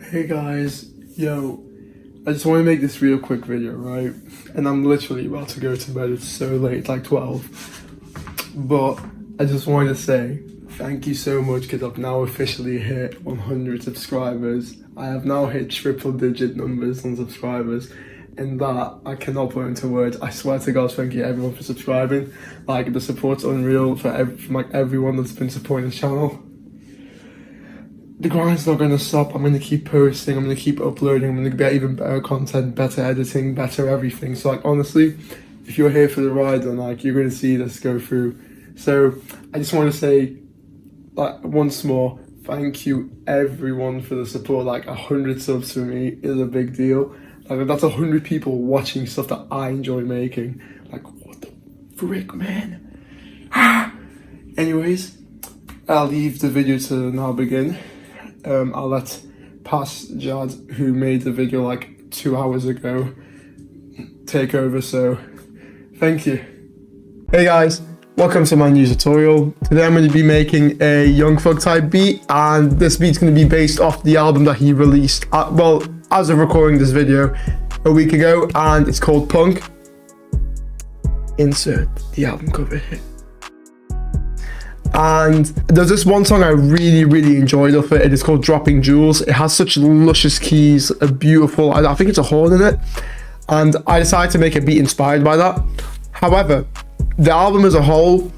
Hey guys, yo, I just want to make this real quick video, right? And I'm literally about to go to bed, it's so late, like 12. But I just wanted to say thank you so much because I've now officially hit 100 subscribers. I have now hit triple digit numbers on subscribers. And that I cannot put into words. I swear to God, thank you everyone for subscribing. Like, the support's unreal from like everyone that's been supporting this channel. The grind's not going to stop. I'm going to keep posting, I'm going to keep uploading, I'm going to get even better content, better editing, better everything. So like, honestly, if you're here for the ride, then like, you're going to see this go through. So I just want to say, like, once more, thank you everyone for the support. Like 100 subs for me is a big deal. Like, that's 100 people watching stuff that I enjoy making. Like, what the frick, man? Anyways, I'll leave the video to now begin. I'll let past Jad, who made the video like 2 hours ago, take over, so thank you. Hey guys, welcome to my new tutorial. Today I'm going to be making a Young Thug type beat, and this beat's going to be based off the album that he released, well, as of recording this video, a week ago, and it's called Punk. Insert the album cover here. And there's this one song I really enjoyed of it. It is called Dropping Jewels. It has such luscious keys, a beautiful, I think it's a horn in it, and I decided to make a beat inspired by that. However, the album as a whole,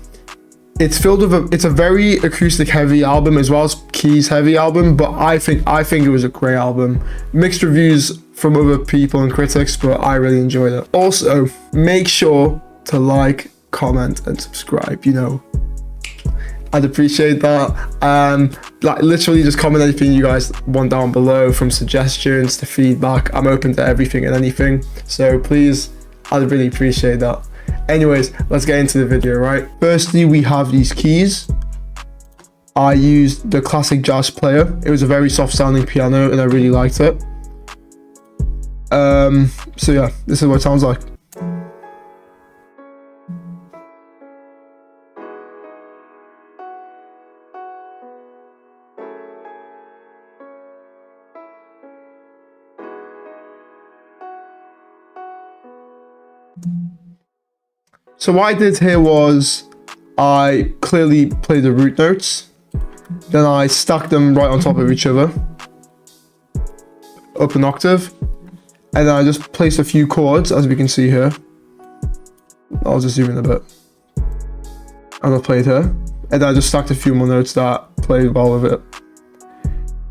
it's filled with it's a very acoustic heavy album as well as keys heavy album, but I think it was a great album. Mixed reviews from other people and critics, but I really enjoyed it. Also, make sure to like, comment and subscribe, you know. I'd appreciate that. Like, literally just comment anything you guys want down below, from suggestions to feedback. I'm open to everything and anything, so please, I'd really appreciate that. Anyways, let's get into the video, right? Firstly, we have these keys. I used the classic jazz player. It was a very soft sounding piano and I really liked it. So yeah, this is what it sounds like. So what I did here was I clearly played the root notes, then I stacked them right on top of each other, up an octave, and then I just placed a few chords, as we can see here. I'll just zoom in a bit. And I played here, and then I just stacked a few more notes that played well with it.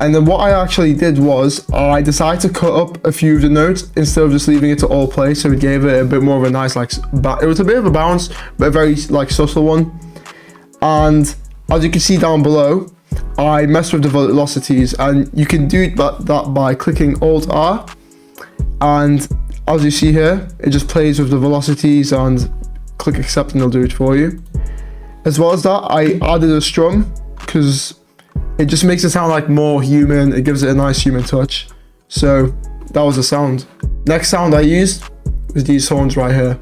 And then what I actually did was I decided to cut up a few of the notes instead of just leaving it to all play, so it gave it a bit more of a nice, like, it was a bit of a bounce, but a very like subtle one. And as you can see down below, I messed with the velocities, and you can do that by clicking Alt R, and as you see here, it just plays with the velocities, and click accept and it'll do it for you. As well as that, I added a strum because it just makes it sound like more human. It gives it a nice human touch. So that was the sound. Next sound I used was these horns right here.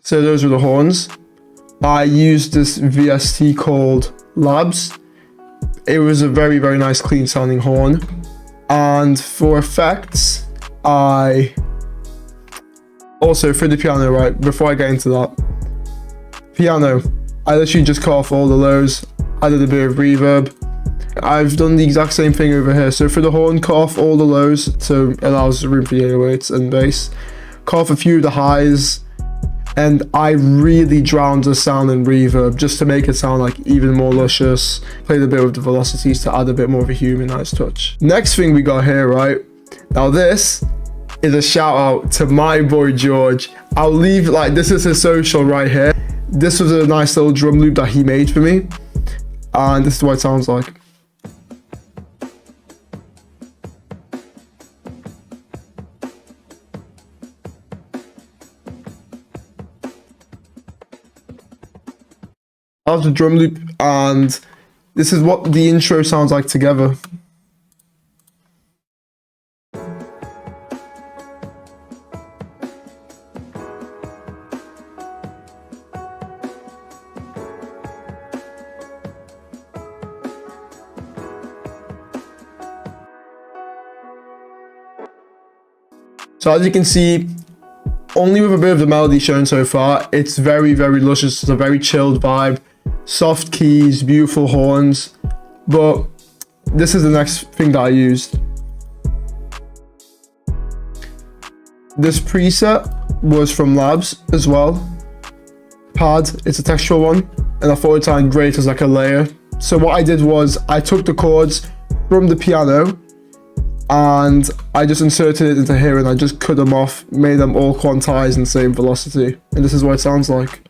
So those were the horns. I used this VST called Labs. It was a very nice clean sounding horn. And for effects, I also, for the piano, right, before I get into that, piano, I literally just cut off all the lows, added a bit of reverb. I've done the exact same thing over here. So for the horn, cut off all the lows so it allows room for the 808s and bass. Cut off a few of the highs, and I really drowned the sound in reverb just to make it sound like even more luscious. Played a bit with the velocities to add a bit more of a humanized touch. Next thing we got here, right? Now this is a shout out to my boy George. I'll leave, like, this is his social right here. This was a nice little drum loop that he made for me, and this is what it sounds like. That was the drum loop, and This is what the intro sounds like together. So as you can see, only with a bit of the melody shown so far, it's very, very luscious. It's a very chilled vibe, soft keys, beautiful horns. But this is the next thing that I used. This preset was from Labs as well. Pad, it's a textural one, and I thought it sounded great as like a layer. So what I did was I took the chords from the piano and I just inserted it into here and I just cut them off, made them all quantized in the same velocity. And this is what it sounds like.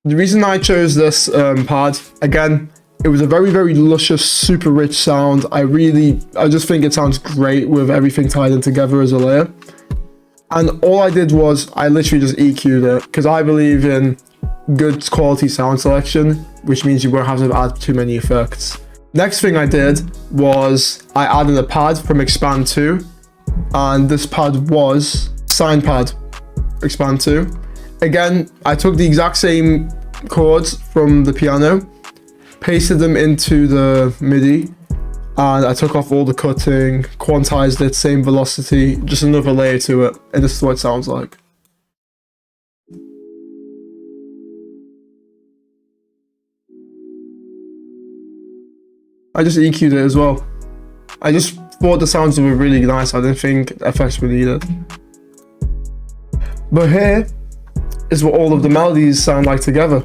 The reason I chose this pad, again, it was a very, very luscious, super rich sound. I just think it sounds great with everything tied in together as a layer. And all I did was I literally just EQ'd it because I believe in good quality sound selection, which means you won't have to add too many effects. Next thing I did was I added a pad from Expand 2, and this pad was Sign Pad Expand 2. Again, I took the exact same chords from the piano, pasted them into the MIDI, and I took off all the cutting, quantized it, same velocity, just another layer to it, and this is what it sounds like. I just EQ'd it as well. I just thought the sounds were really nice. I didn't think effects were needed. But here is what all of the melodies sound like together.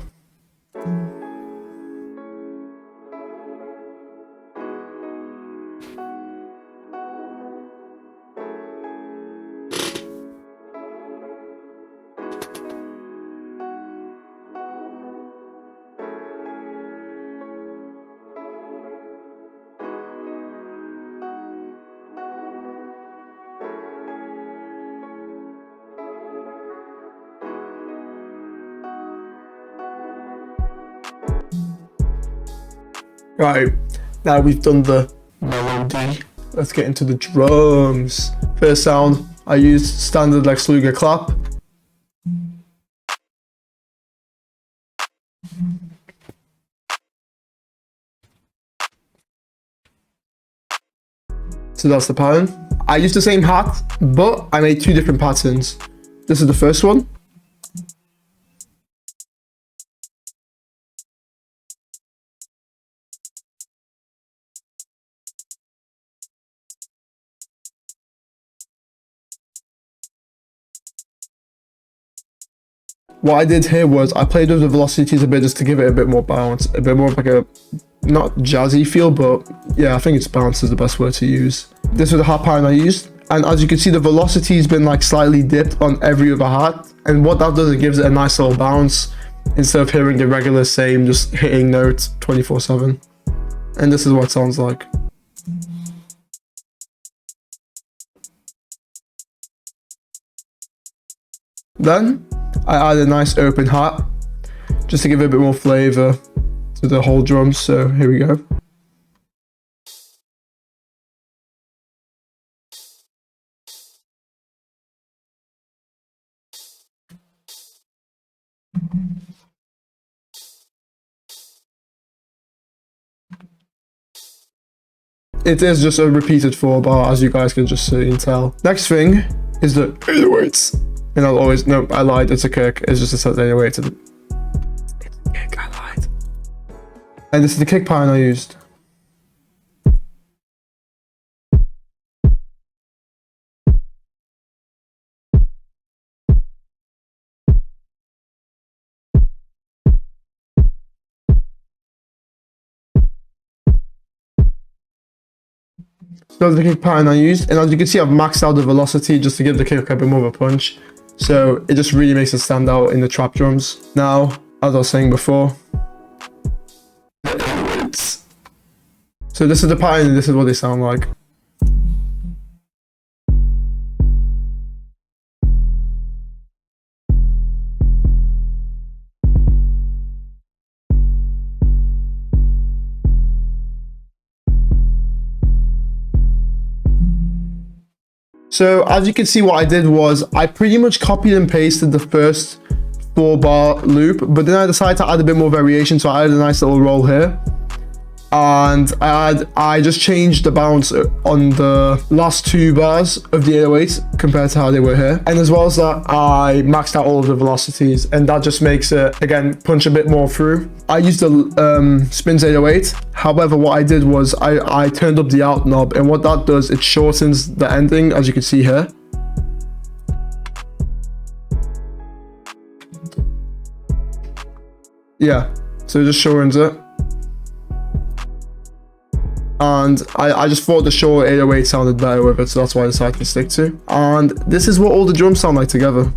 Right, now we've done the melody, let's get into the drums. First sound, I used standard Lex Luger clap. So that's the pattern. I used the same hat, but I made two different patterns. This is the first one. What I did here was I played with the velocities a bit just to give it a bit more bounce, a bit more of like a, not jazzy feel, but yeah, I think it's bounce is the best word to use. This was the hat pattern I used, and as you can see, the velocity's been like slightly dipped on every other hat, and what that does, it gives it a nice little bounce instead of hearing the regular same just hitting notes 24/7. And this is what it sounds like. Then I add a nice open hat just to give it a bit more flavor to the whole drums. So here we go. It is just a repeated 4-bar, as you guys can just see and tell. Next thing is the 808s. And I'll always, no, I lied, it's a kick. It's just a set 808. It's a kick, I lied. And this is the kick pattern I used. So that's the kick pattern I used, and as you can see, I've maxed out the velocity just to give the kick a bit more of a punch. So it just really makes it stand out in the trap drums. Now, as I was saying before. So this is the pattern and this is what they sound like. So as you can see, what I did was I pretty much copied and pasted the first 4-bar loop, but then I decided to add a bit more variation, so I added a nice little roll here. And I just changed the bounce on the last 2 bars of the 808 compared to how they were here. And as well as that, I maxed out all of the velocities, and that just makes it, again, punch a bit more through. I used the Spins 808. However, what I did was I turned up the out knob, and what that does, it shortens the ending, as you can see here. Yeah, so it just shortens it. And I just thought the short 808 sounded better with it, so that's why I decided to stick to. And this is what all the drums sound like together.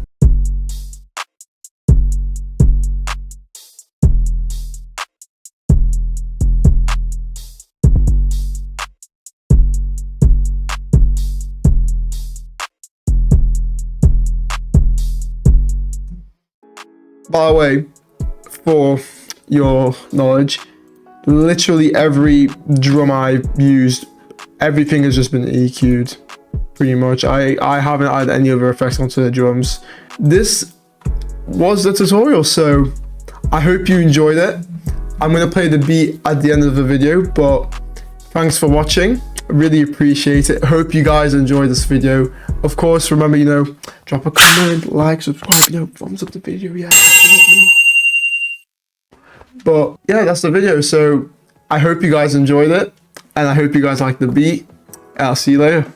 By the way, for your knowledge, literally every drum I've used, everything has just been EQ'd pretty much. I haven't added any other effects onto the drums. This was the tutorial, so I hope you enjoyed it. I'm gonna play the beat at the end of the video, but thanks for watching. I really appreciate it. Hope you guys enjoyed this video. Of course, remember, you know, drop a comment, like, subscribe, you know, thumbs up the video, yeah, support me. But yeah, that's the video. So I hope you guys enjoyed it, and I hope you guys like the beat. I'll see you later.